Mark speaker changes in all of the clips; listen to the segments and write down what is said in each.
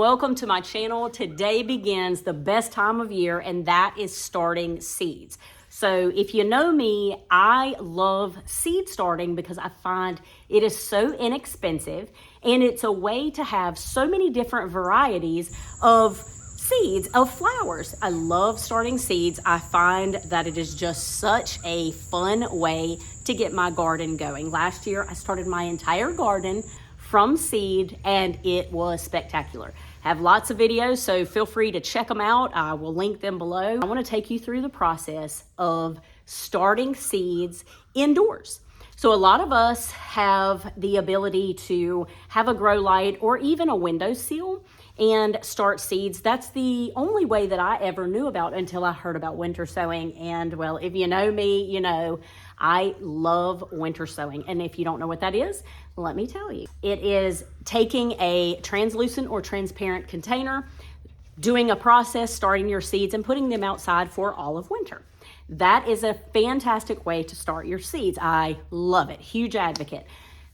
Speaker 1: welcome to my channel. Today begins the best time of year, and that is starting seeds. So if you know me, I love seed starting because I find it is so inexpensive and it's a way to have so many different varieties of seeds, of flowers. I love starting seeds. I find that it is just such a fun way to get my garden going. Last year, I started my entire garden from seed and it was spectacular. I have lots of videos, so feel free to check them out. I will link them below. I want to take you through the process of starting seeds indoors. So a lot of us have the ability to have a grow light or even a windowsill and start seeds. That's the only way that I ever knew about until I heard about winter sowing. And well, if you know me, you know I love winter sowing. And if you don't know what that is, let me tell you. It is taking a translucent or transparent container, doing a process, starting your seeds and putting them outside for all of winter. That is a fantastic way to start your seeds. I love it. Huge advocate.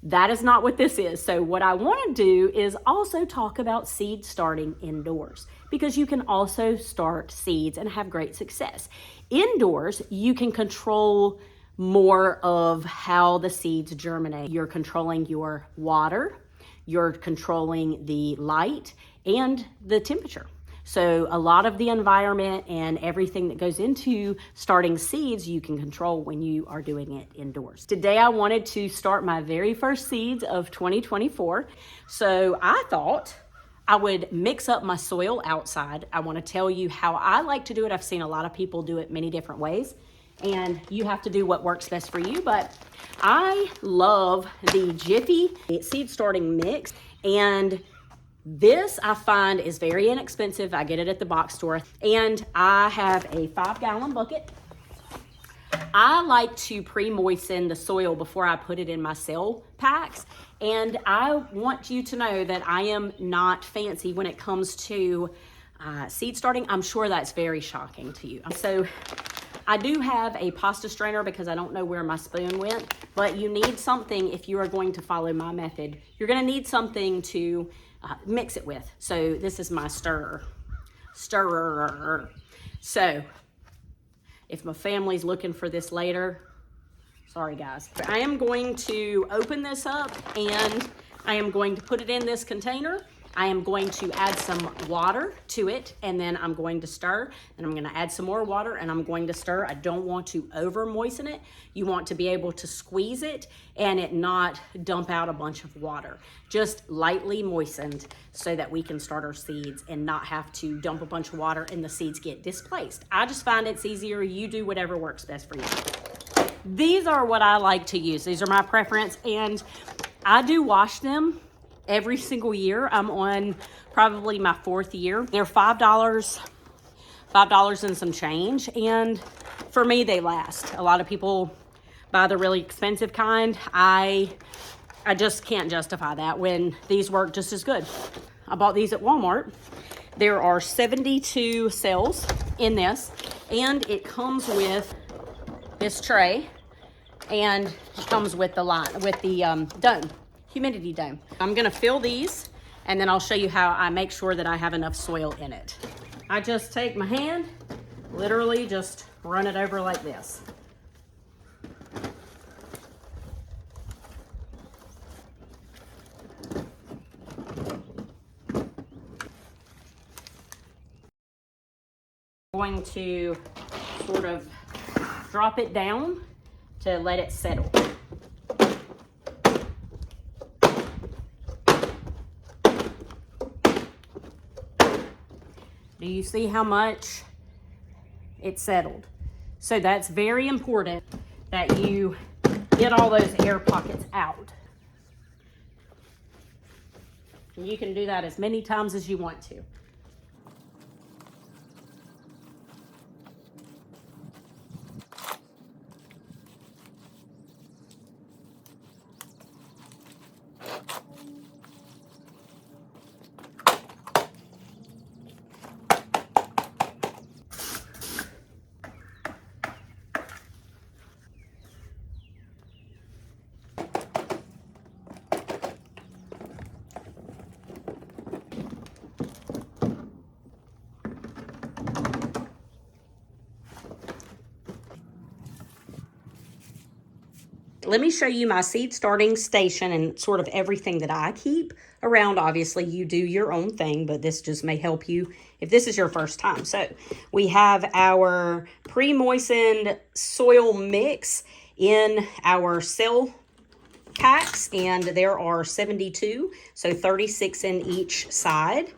Speaker 1: That is not what this is. So what I want to do is also talk about seed starting indoors, because you can also start seeds and have great success. Indoors, you can control more of how the seeds germinate. You're controlling your water, you're controlling the light and the temperature. So a lot of the environment and everything that goes into starting seeds, you can control when you are doing it indoors. Today, I wanted to start my very first seeds of 2024. So I thought I would mix up my soil outside. I want to tell you how I like to do it. I've seen a lot of people do it many different ways, and you have to do what works best for you. But I love the Jiffy seed starting mix, and this I find is very inexpensive. I get it at the box store, and I have a 5-gallon bucket. I like to pre-moisten the soil before I put it in my cell packs, and I want you to know that I am not fancy when it comes to seed starting. I'm sure that's very shocking to you. So I do have a pasta strainer because I don't know where my spoon went, but you need something if you are going to follow my method. You're going to need something to mix it with. So this is my stirrer. So if my family's looking for this later, sorry guys. I am going to open this up and I am going to put it in this container. I am going to add some water to it, and then I'm going to stir, and I'm going to add some more water, and I'm going to stir. I don't want to over moisten it. You want to be able to squeeze it and it not dump out a bunch of water. Just lightly moistened so that we can start our seeds and not have to dump a bunch of water and the seeds get displaced. I just find it's easier. You do whatever works best for you. These are what I like to use. These are my preference, and I do wash them every single year. I'm on probably my 4th year. They're $5 and some change. And for me, they last. A lot of people buy the really expensive kind. I just can't justify that when these work just as good. I bought these at Walmart. There are 72 cells in this, and it comes with this tray, and it comes with the dome. Humidity dome. I'm gonna fill these, and then I'll show you how I make sure that I have enough soil in it. I just take my hand, literally just run it over like this. I'm going to sort of drop it down to let it settle. Do you see how much it settled? So that's very important that you get all those air pockets out. And you can do that as many times as you want to. let me show you my seed starting station and sort of everything that I keep around. Obviously, you do your own thing, but this just may help you if this is your first time. So we have our pre-moistened soil mix in our cell packs, and there are 72, so 36 in each side.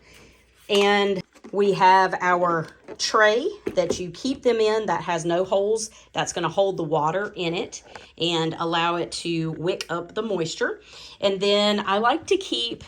Speaker 1: And we have our tray that you keep them in that has no holes. That's going to hold the water in it and allow it to wick up the moisture. And then I like to keep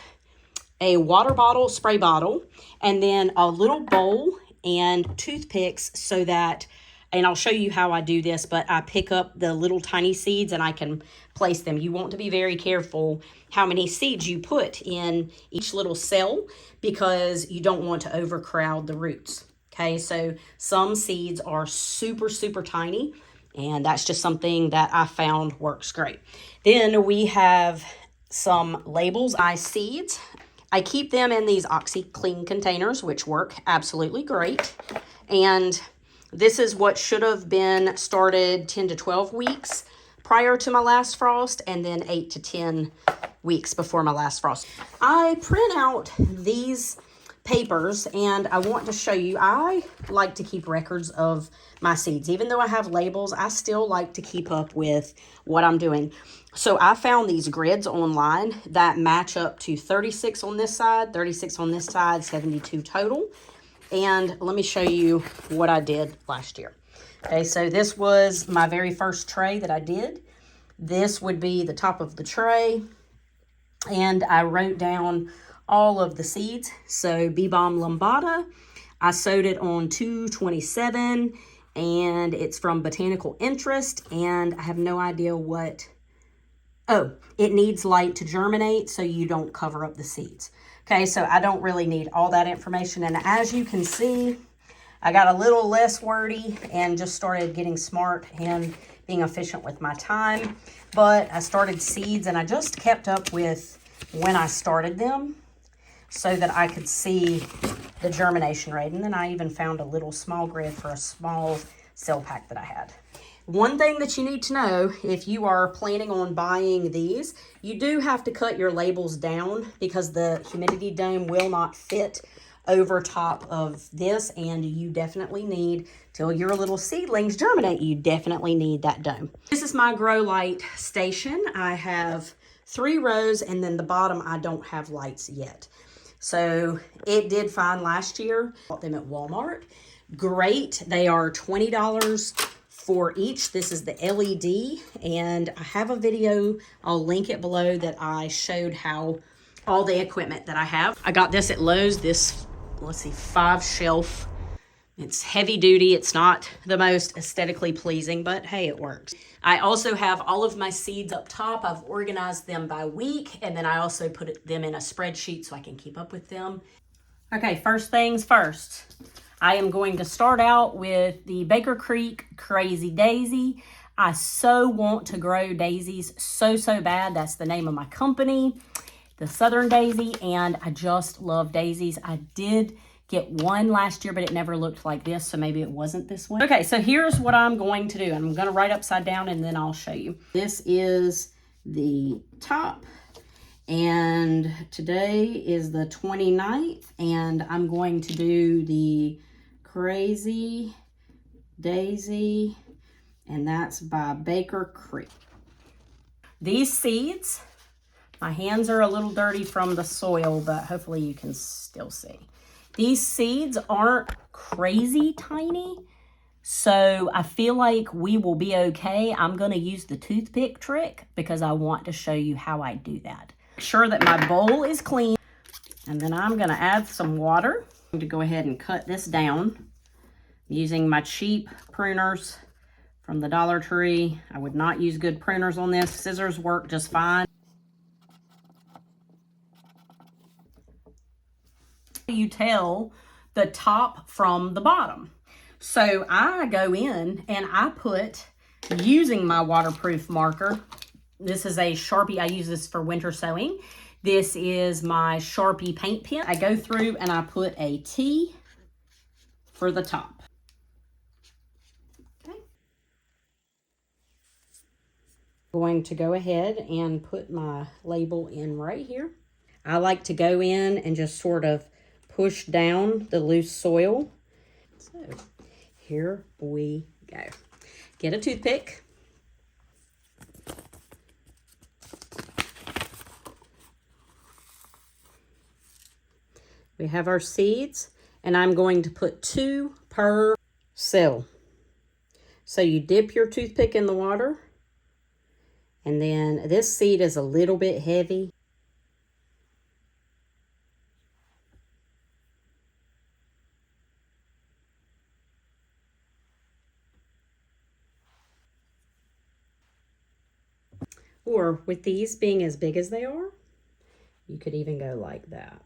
Speaker 1: a water bottle, spray bottle, and then a little bowl and toothpicks so that, and I'll show you how I do this, but I pick up the little tiny seeds and I can place them. You want to be very careful how many seeds you put in each little cell because you don't want to overcrowd the roots. Okay, so some seeds are super, super tiny, and that's just something that I found works great. Then we have some labels. Seeds. I keep them in these OxyClean containers, which work absolutely great. And this is what should have been started 10 to 12 weeks prior to my last frost, and then 8 to 10 weeks before my last frost. I print out these papers, and I want to show you, I like to keep records of my seeds. Even though I have labels, I still like to keep up with what I'm doing. So I found these grids online that match up to 36 on this side, 36 on this side, 72 total. And let me show you what I did last year. Okay, so this was my very first tray that I did. This would be the top of the tray. And I wrote down all of the seeds. So Bee-Balm Lambada, I sowed it on 2/27, and it's from Botanical Interest, and I have no idea what, oh, it needs light to germinate so you don't cover up the seeds. Okay, so I don't really need all that information, and as you can see, I got a little less wordy and just started getting smart and being efficient with my time. But I started seeds, and I just kept up with when I started them so that I could see the germination rate. And then I even found a little small grid for a small cell pack that I had. One thing that you need to know if you are planning on buying these, you do have to cut your labels down because the humidity dome will not fit over top of this, and you definitely need, till your little seedlings germinate, you definitely need that dome. This is my grow light station. I have 3 rows, and then the bottom I don't have lights yet. So it did fine last year. Bought them at Walmart. Great. They are $20 for each. This is the LED, and I have a video, I'll link it below, that I showed how all the equipment that I have. I got this at Lowe's, this, let's see, 5 shelf. It's heavy duty. It's not the most aesthetically pleasing, but hey, it works. I also have all of my seeds up top. I've organized them by week, and then I also put them in a spreadsheet so I can keep up with them. Okay, first things first. I am going to start out with the Baker Creek Crazy Daisy. I so want to grow daisies so bad. That's the name of my company, the Southern Daisy, and I just love daisies. I did get one last year, but it never looked like this, so maybe it wasn't this one. Okay, so here's what I'm going to do. I'm going to write upside down, and then I'll show you. This is the top, and today is the 29th, and I'm going to do the Crazy Daisy, and that's by Baker Creek. These seeds, my hands are a little dirty from the soil, but hopefully you can still see. These seeds aren't crazy tiny, so I feel like we will be okay. I'm going to use the toothpick trick because I want to show you how I do that. Make sure that my bowl is clean, and then I'm going to add some water. I'm going to go ahead and cut this down using my cheap pruners from the Dollar Tree. I would not use good pruners on this. Scissors work just fine. You tell the top from the bottom. So I go in and I put, using my waterproof marker, this is a Sharpie, I use this for winter sewing. This is my Sharpie paint pen. I go through and I put a T for the top. Okay. Going to go ahead and put my label in right here. I like to go in and just sort of push down the loose soil. So here we go. Get a toothpick. We have our seeds, and I'm going to put 2 per cell. So you dip your toothpick in the water, and then this seed is a little bit heavy. Or with these being as big as they are, you could even go like that.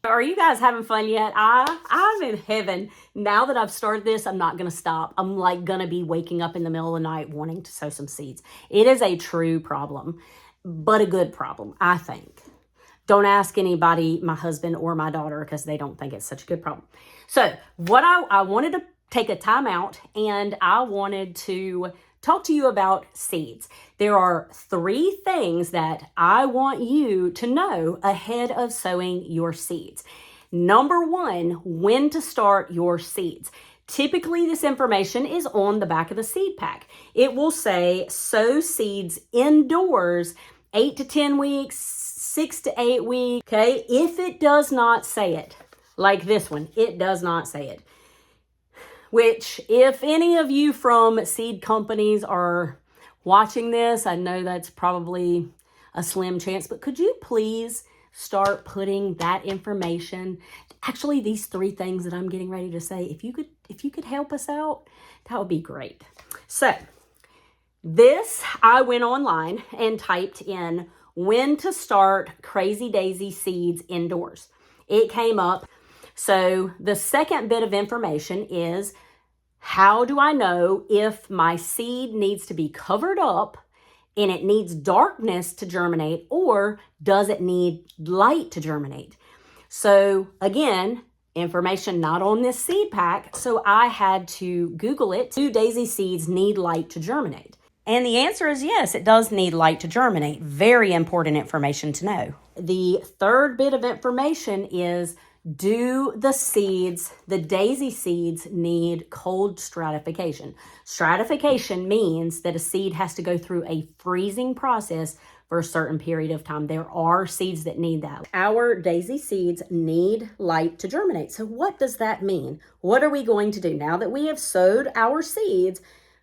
Speaker 1: Are you guys having fun yet? I'm in heaven. Now that I've started this, I'm not going to stop. I'm like going to be waking up in the middle of the night wanting to sow some seeds. It is a true problem, but a good problem, I think. Don't ask anybody, my husband or my daughter, because they don't think it's such a good problem. So what I wanted to take a time out, and I wanted to talk to you about seeds. There are 3 things that I want you to know ahead of sowing your seeds. Number 1, when to start your seeds. Typically, this information is on the back of the seed pack. It will say sow seeds indoors 8 to 10 weeks, 6 to 8 weeks, okay? If it does not say it, like this one, it does not say it. Which, if any of you from seed companies are watching this, I know that's probably a slim chance, but could you please start putting that information, actually these 3 things that I'm getting ready to say, if you could help us out, that would be great. So this, I went online and typed in when to start Crazy Daisy seeds indoors. It came up. So the second bit of information is, how do I know if my seed needs to be covered up and it needs darkness to germinate, or does it need light to germinate? So again, information not on this seed pack, so I had to Google it. Do daisy seeds need light to germinate? And the answer is yes, it does need light to germinate. Very important information to know. The third bit of information is, do the seeds, the daisy seeds, need cold stratification? Stratification means that a seed has to go through a freezing process for a certain period of time. There are seeds that need that. Our daisy seeds need light to germinate. So what does that mean? What are we going to do now that we have sowed our seeds?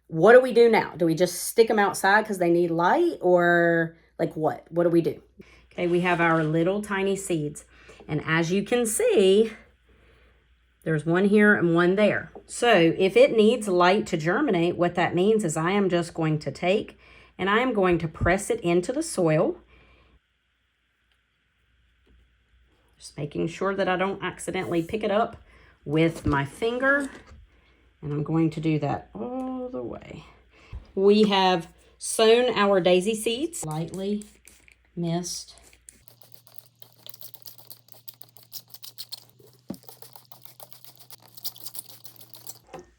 Speaker 1: What do we do now? Do we just stick them outside because they need light, or like what? What do we do? Okay, we have our little tiny seeds. And as you can see, there's one here and one there. So if it needs light to germinate, what that means is I am just going to take and I am going to press it into the soil. Just making sure that I don't accidentally pick it up with my finger. And I'm going to do that all the way. We have sown our daisy seeds. Lightly mist.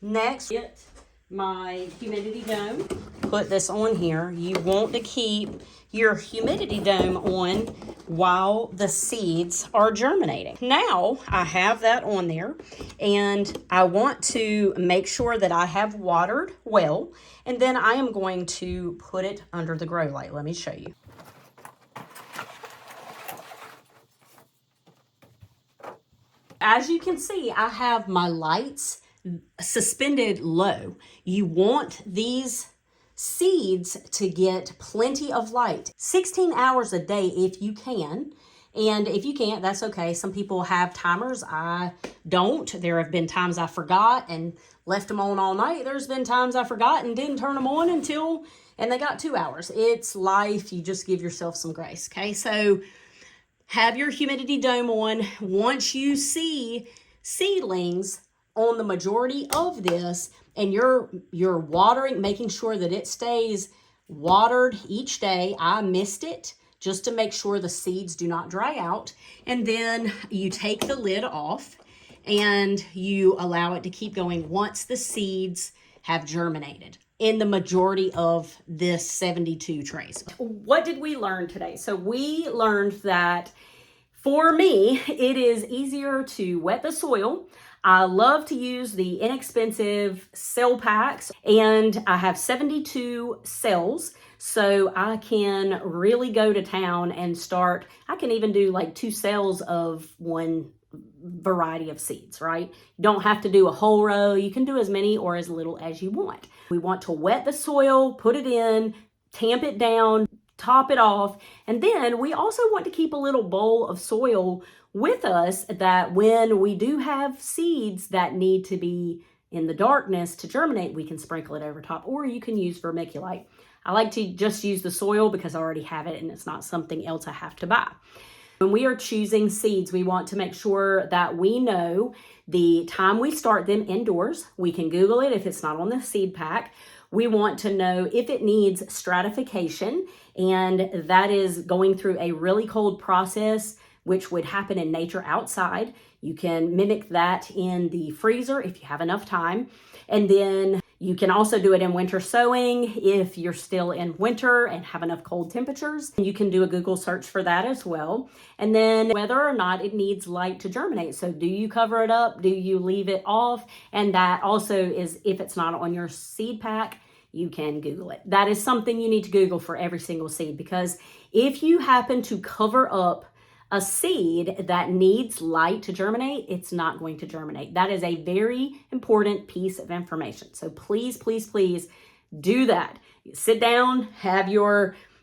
Speaker 1: Next, get my humidity dome. Put this on here. You want to keep your humidity dome on while the seeds are germinating. Now, I have that on there, and I want to make sure that I have watered well, and then I am going to put it under the grow light. Let me show you. As you can see, I have my lights suspended low. You want these seeds to get plenty of light. 16 hours a day if you can. And if you can't, that's okay. Some people have timers. I don't. There have been times I forgot and left them on all night. There's been times I forgot and didn't turn them on and they got 2 hours. It's life. You just give yourself some grace, okay? So have your humidity dome on. Once you see seedlings on the majority of this, and you're watering, making sure that it stays watered each day. I missed it just to make sure the seeds do not dry out. And then you take the lid off, and you allow it to keep going once the seeds have germinated in the majority of this 72 trays. What did we learn today? So we learned that for me, it is easier to wet the soil. I love to use the inexpensive cell packs, and I have 72 cells, so I can really go to town and start. I can even do like 2 cells of one variety of seeds, right? You don't have to do a whole row. You can do as many or as little as you want. We want to wet the soil, put it in, tamp it down, top it off. And then we also want to keep a little bowl of soil with us that when we do have seeds that need to be in the darkness to germinate, we can sprinkle it over top, or you can use vermiculite. I like to just use the soil because I already have it and it's not something else I have to buy. When we are choosing seeds, we want to make sure that we know the time we start them indoors. We can Google it if it's not on the seed pack. We want to know if it needs stratification, and that is going through a really cold process, which would happen in nature outside. You can mimic that in the freezer if you have enough time. And then you can also do it in winter sowing if you're still in winter and have enough cold temperatures. You can do a Google search for that as well. And then whether or not it needs light to germinate. So do you cover it up? Do you leave it off? And that also is, if it's not on your seed pack, you can Google it. That is something you need to Google for every single seed, because if you happen to cover up a seed that needs light to germinate, it's not going to germinate. That is a very important piece of information. So please, please, please do that. Sit down,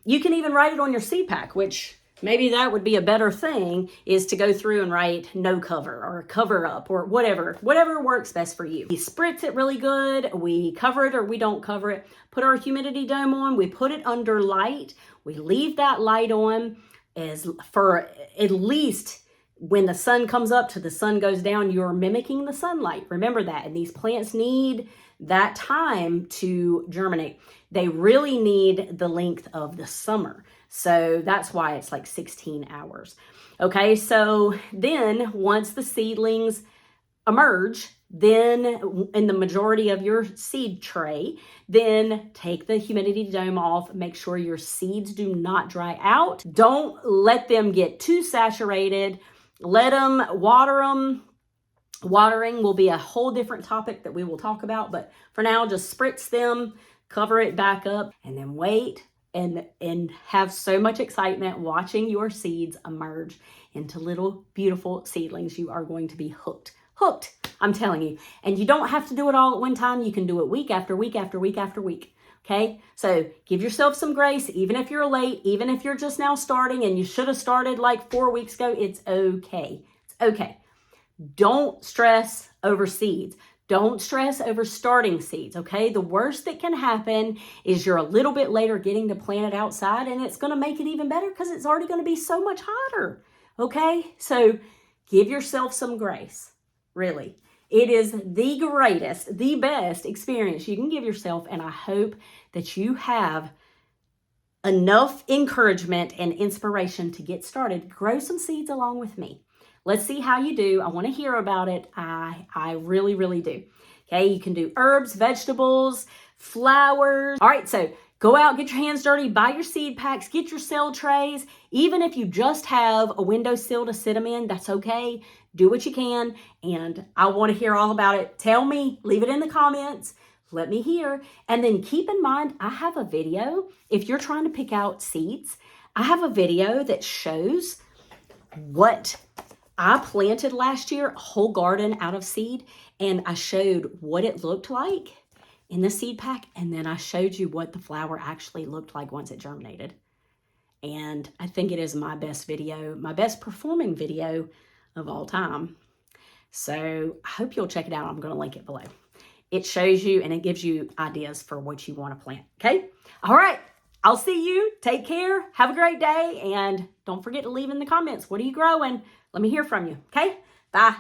Speaker 1: you can even write it on your seed pack, which maybe that would be a better thing, is to go through and write no cover or cover up or whatever works best for you. We spritz it really good. We cover it or we don't cover it. Put our humidity dome on. We put it under light. We leave that light on as for at least when the sun comes up to the sun goes down. You're mimicking the sunlight. Remember that. And these plants need that time to germinate. They really need the length of the summer. So that's why it's like 16 hours. Okay, so then once the seedlings emerge, then in the majority of your seed tray, then take the humidity dome off. Make sure your seeds do not dry out. Don't let them get too saturated. Let them water them. Watering will be a whole different topic that we will talk about, but for now, just spritz them, cover it back up, and then wait and have so much excitement watching your seeds emerge into little beautiful seedlings. You are going to be hooked, I'm telling you. And you don't have to do it all at one time. You can do it week after week after week after week. Okay, so give yourself some grace, even if you're late, even if you're just now starting and you should have started like 4 weeks ago. It's okay. It's okay. Don't stress over seeds. Don't stress over starting seeds, okay? The worst that can happen is you're a little bit later getting to plant it outside, and it's going to make it even better because it's already going to be so much hotter, okay? So give yourself some grace, really. It is the greatest, the best experience you can give yourself, and I hope that you have enough encouragement and inspiration to get started. Grow some seeds along with me. Let's see how you do. I want to hear about it. I really, really do. Okay, you can do herbs, vegetables, flowers. All right, so go out, get your hands dirty, buy your seed packs, get your cell trays. Even if you just have a windowsill to sit them in, that's okay. Do what you can, and I want to hear all about it. Tell me, leave it in the comments. Let me hear. And then keep in mind, I have a video. If you're trying to pick out seeds, I have a video that shows what I planted last year, a whole garden out of seed, and I showed what it looked like in the seed pack, and then I showed you what the flower actually looked like once it germinated. And I think it is my best video, my best performing video of all time. So I hope you'll check it out. I'm going to link it below. It shows you and it gives you ideas for what you want to plant. Okay? All right. I'll see you. Take care. Have a great day. And don't forget to leave in the comments. What are you growing? Let me hear from you. Okay? Bye.